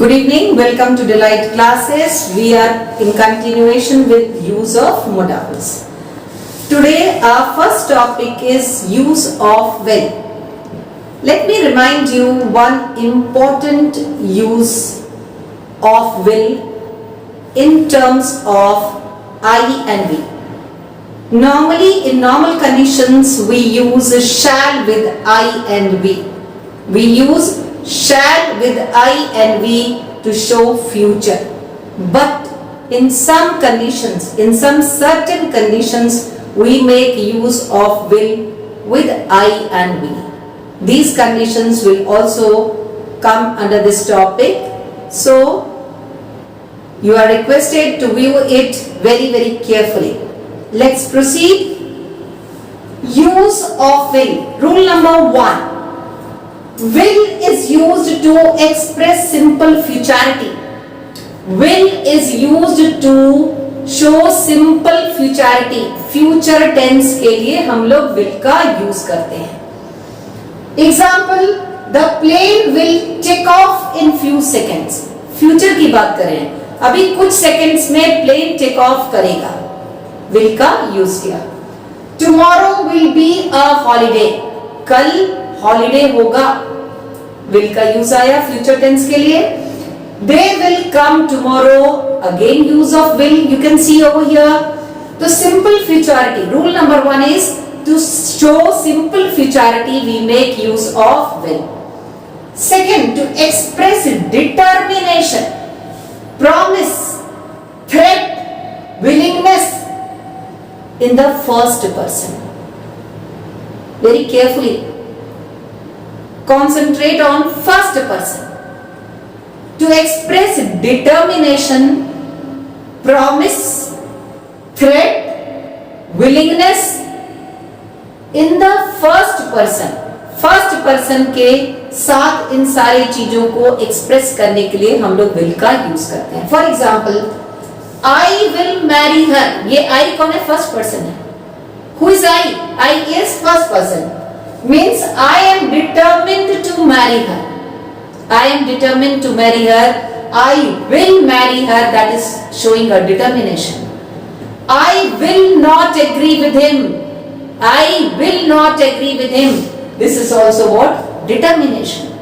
Good evening, welcome to Delight classes. We are in continuation with use of modals. Today our first topic is use of will. Let me remind you one important use of will in terms of I and we. Normally in normal conditions we use shall with I and we. We use shall with I and we to show future. But in some conditions, in some certain conditions, we make use of will with I and we. These conditions will also come under this topic. So, you are requested to view it very carefully. Let's proceed. Use of will. Rule number 1. Will is used to express simple futurity. Will is used to show simple futurity. Future tense के लिए हम लोग will का use करते हैं. Example: The plane will take off in few seconds. Future की बात करें, अभी कुछ seconds में plane take off करेगा. Will का use किया. Tomorrow will be a holiday. कल holiday होगा. will का यूज आया फ्यूचर टेंस के लिए. They will come tomorrow. Again use of will you can see over here. तो simple futurity. Rule number 1 is to show simple futurity we make use of will. Second, to express determination, promise, threat, willingness in the first person. Very carefully. Concentrate on first person. To express determination, promise, threat, willingness in the first person. First person के साथ इन सारी चीजों को express करने के लिए हम लोग will का यूज करते हैं. For example, I will marry her. ये I कौन है? फर्स्ट पर्सन है. Who is I? I is first person. Means I am determined to marry her. I am determined to marry her. I will marry her. That is showing a determination. I will not agree with him. I will not agree with him. This is also what? Determination.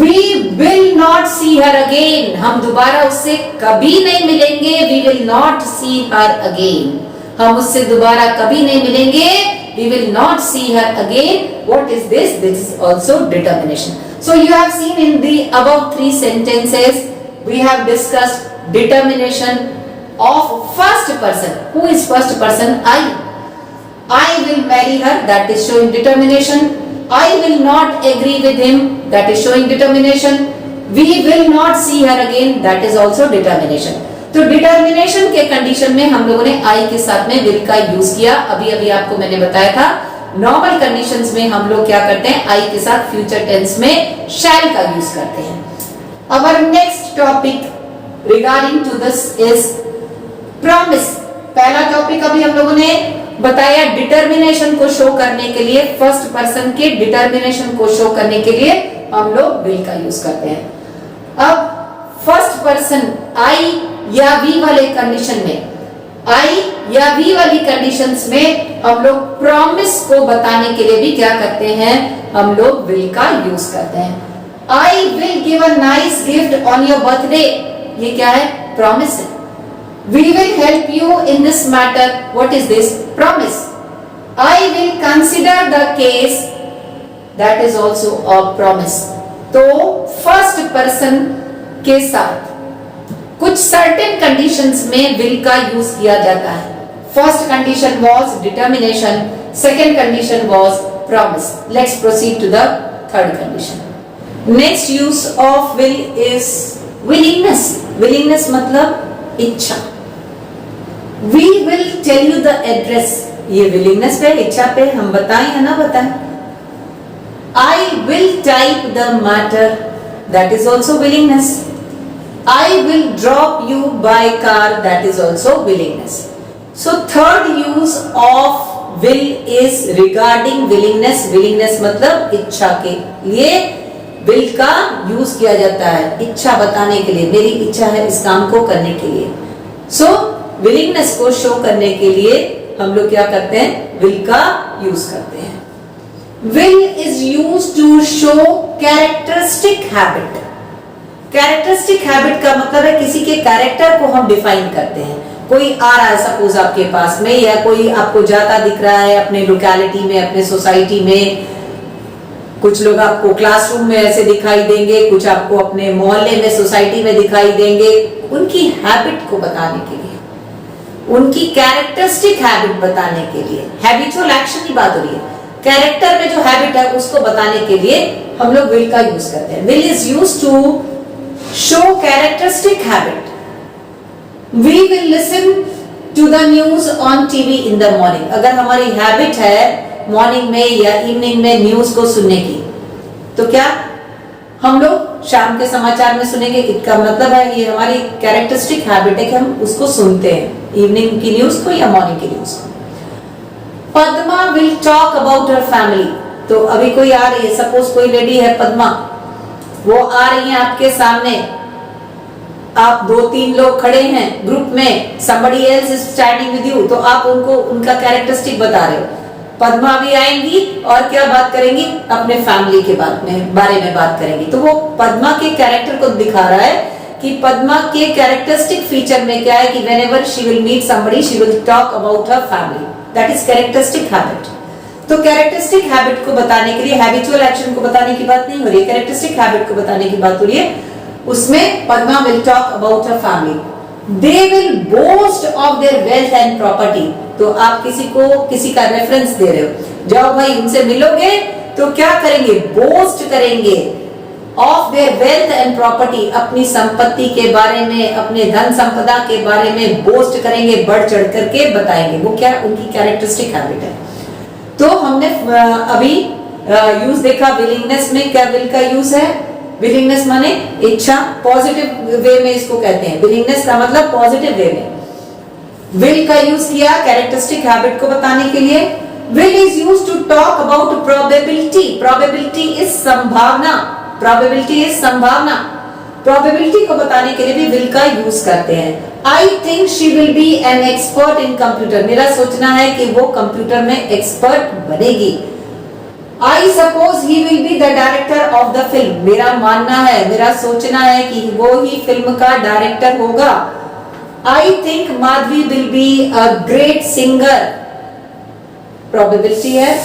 We will not see her again. हम दोबारा उससे कभी नहीं मिलेंगे. We will not see her again. हम उससे दोबारा कभी नहीं मिलेंगे. We will not see her again. What is this? This is also determination. So you have seen in the above 3 sentences, we have discussed determination of first person. Who is first person? I. I will marry her. That is showing determination. I will not agree with him. That is showing determination. We will not see her again. That is also determination. तो determination के condition में हम लोगों ने आई के साथ में will का यूज किया. अभी आपको मैंने बताया था नॉर्मल कंडीशंस में हम लोग क्या करते हैं? आई के साथ फ्यूचर टेंस में शैल का यूज करते हैं. Our next topic regarding to this is promise. पहला टॉपिक अभी हम लोगों ने बताया डिटर्मिनेशन को शो करने के लिए, फर्स्ट पर्सन के डिटर्मिनेशन को शो करने के लिए हम लोग विल का यूज करते हैं. अब फर्स्ट पर्सन आई या वी वाले कंडीशन में, आई या वी वाली कंडीशंस में हम लोग प्रॉमिस को बताने के लिए भी क्या करते हैं? हम लोग विल का यूज करते हैं. I will give a nice gift on your birthday. ये क्या है? प्रॉमिस है. We will help you in this matter. What is this? Promise. I will consider the case. That is also a promise. तो first person के साथ कुछ certain conditions में will का यूज किया जाता है. First condition was determination, second condition was promise. Let's proceed to the third condition. Next use of will is willingness. Willingness मतलब इच्छा. We will tell you the address. ये willingness पे, इच्छा पे हम बताएं या ना बताएं. I will type the matter. That is also willingness. I will drop you by car. That is also willingness. So third use of will is regarding willingness. Willingness मतलब इच्छा के लिए विल का यूज किया जाता है इच्छा बताने के लिए, मेरी इच्छा है इस काम को करने के लिए। सो विलिंगनेस को शो करने के लिए हम लोग क्या करते हैं, विल का यूज करते हैं। Will is use to show characteristic habit. Characteristic habit का मतलब है किसी के कैरेक्टर को हम डिफाइन करते हैं। कोई आ रहा है सपोज आपके पास में, या कोई आपको जाता दिख रहा है अपने लोकेलिटी में, अपने सोसाइटी में, कुछ लोग आपको क्लासरूम में ऐसे दिखाई देंगे, कुछ आपको अपने मोहल्ले में, सोसाइटी में दिखाई देंगे। उनकी हैबिट को बताने के लिए, उनकी कैरेक्टरिस्टिक हैबिट बताने के लिए, हैबिचुअल एक्शन की बात हो रही है, कैरेक्टर में जो हैबिट है उसको बताने के लिए हम लोग विल का यूज करते हैं। Will is use to show characteristic habit. We will listen to the news on TV in the morning. अगर हमारी हैबिट है मॉर्निंग में या इवनिंग में न्यूज को सुनने की, तो क्या हम लोग शाम के समाचार में सुनेंगे? इसका मतलब है ये हमारी कैरेक्टरिस्टिक हैबिट है कि हम उसको सुनते हैं, इवनिंग की न्यूज को या मॉर्निंग की न्यूज को। Padma will talk about her family. तो अभी कोई आ रही है, सपोज कोई लेडी है पद्मा, वो आ रही है आपके सामने, आप 2-3 लोग खड़े हैं ग्रुप में, somebody else is standing with you, तो आप उनको उनका कैरेक्टरिस्टिक बता रहे हो। पद्मा भी आएंगी और क्या बात करेंगी, अपने फैमिली के बारे में बात करेंगी। तो वो पद्मा के कैरेक्टर को दिखा रहा है कि पद्मा के कैरेक्टरिस्टिक फीचर में क्या है कि whenever she will meet somebody she will talk about her family, that is characteristic habit। तो कैरेक्टरिस्टिक हैबिट को बताने के लिए, हैबिचुअल एक्शन को बताने की बात नहीं हो रही है, कैरेक्टरिस्टिक हैबिट को बताने की बात हो रही है। उसमें Padma will talk about her family. They will boast of their wealth and property. तो आप किसी का रेफरेंस दे रहे हो, जाओ भाई उनसे मिलोगे तो क्या करेंगे, बोस्ट करेंगे of their wealth and property, अपनी संपत्ति के बारे में, अपने धन संपदा के बारे में बोस्ट करेंगे, बढ़ चढ़ करके बताएंगे। वो क्या उनकी कैरेक्टरिस्टिक हैबिट है। तो हमने अभी यूज देखा विलिंगनेस में, क्या विल का यूज है, विलिंगनेस माने इच्छा, पॉजिटिव वे में इसको कहते हैं। विलिंगनेस का मतलब पॉजिटिव वे में। विल का यूज किया कैरेक्टरिस्टिक हैबिट को बताने के लिए। Will is use to talk about probability. Probability is संभावना, प्रोबेबिलिटी इज संभावना। प्रोबेबिलिटी को बताने के लिए भी विल का यूज करते हैं। I think she will be an expert in computer. मेरा सोचना है कि वो कंप्यूटर में एक्सपर्ट बनेगी। I suppose he will be the director of the film। मेरा मानना है, मेरा सोचना है कि वो ही फिल्म का डायरेक्टर होगा। I think Madhavi will be a great singer। Probability है।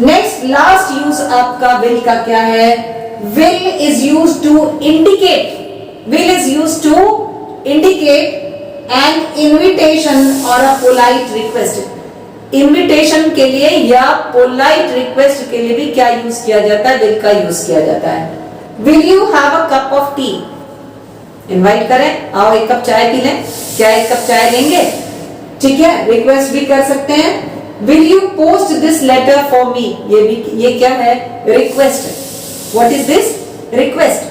नेक्स्ट लास्ट यूज आपका विल का क्या है, will is use to indicate. Will is use to indicate an invitation और अ पोलाइट रिक्वेस्ट। इनविटेशन के लिए या पोलाइट रिक्वेस्ट के लिए भी क्या यूज किया जाता है, विल का यूज किया जाता है। Will you have a cup of T. Invite करें, आओ एक कप चाय पी लें, क्या एक कप चाय लेंगे, ठीक है। रिक्वेस्ट भी कर सकते हैं। Will you post this letter for me, ये क्या है, request. What is this, request.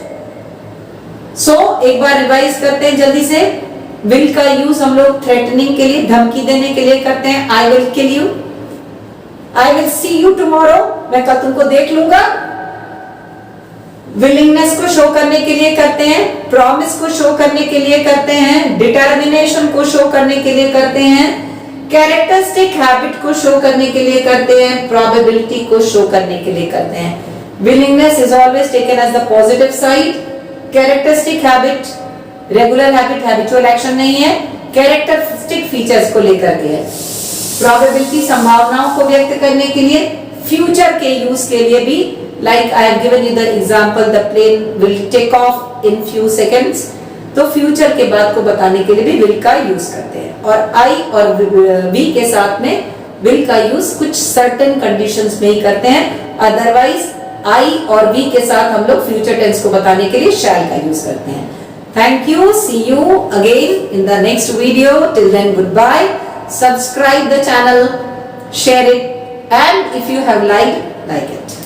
So एक बार रिवाइज करते हैं जल्दी से। विल का यूज हम लोग थ्रेटनिंग के लिए, धमकी देने के लिए करते हैं। I will kill you, I will see you tomorrow, मैं कल तुमको देख लूंगा। विलिंगनेस को शो करने के लिए करते हैं, प्रॉमिस को शो करने के लिए करते हैं, डिटर्मिनेशन को शो करने के लिए करते हैं, कैरेक्टरिस्टिक हैबिट को शो करने के लिए करते हैं, प्रोबेबिलिटी को शो करने के लिए करते हैं। Willingness is always taken as the positive side. Characteristic habit regular habit, habitual action नहीं है, कैरेक्टरिस्टिक फीचर्स को लेकर के है। प्रोबेबिलिटी संभावनाओं को व्यक्त करने के लिए, फ्यूचर के यूज के लिए भी, like I have given you the example, the plane will take off in few seconds. तो फ्यूचर के बात को बताने के लिए भी विल का यूज करते हैं। और आई और वी के साथ में विल का यूज कुछ सर्टेन कंडीशंस में ही करते हैं, अदरवाइज आई और वी के साथ हम लोग फ्यूचर टेंस को बताने के लिए शैल का यूज करते हैं। Thank you. See you again in the next video. Till then, goodbye. Subscribe the channel, share it, and if you have liked, like it.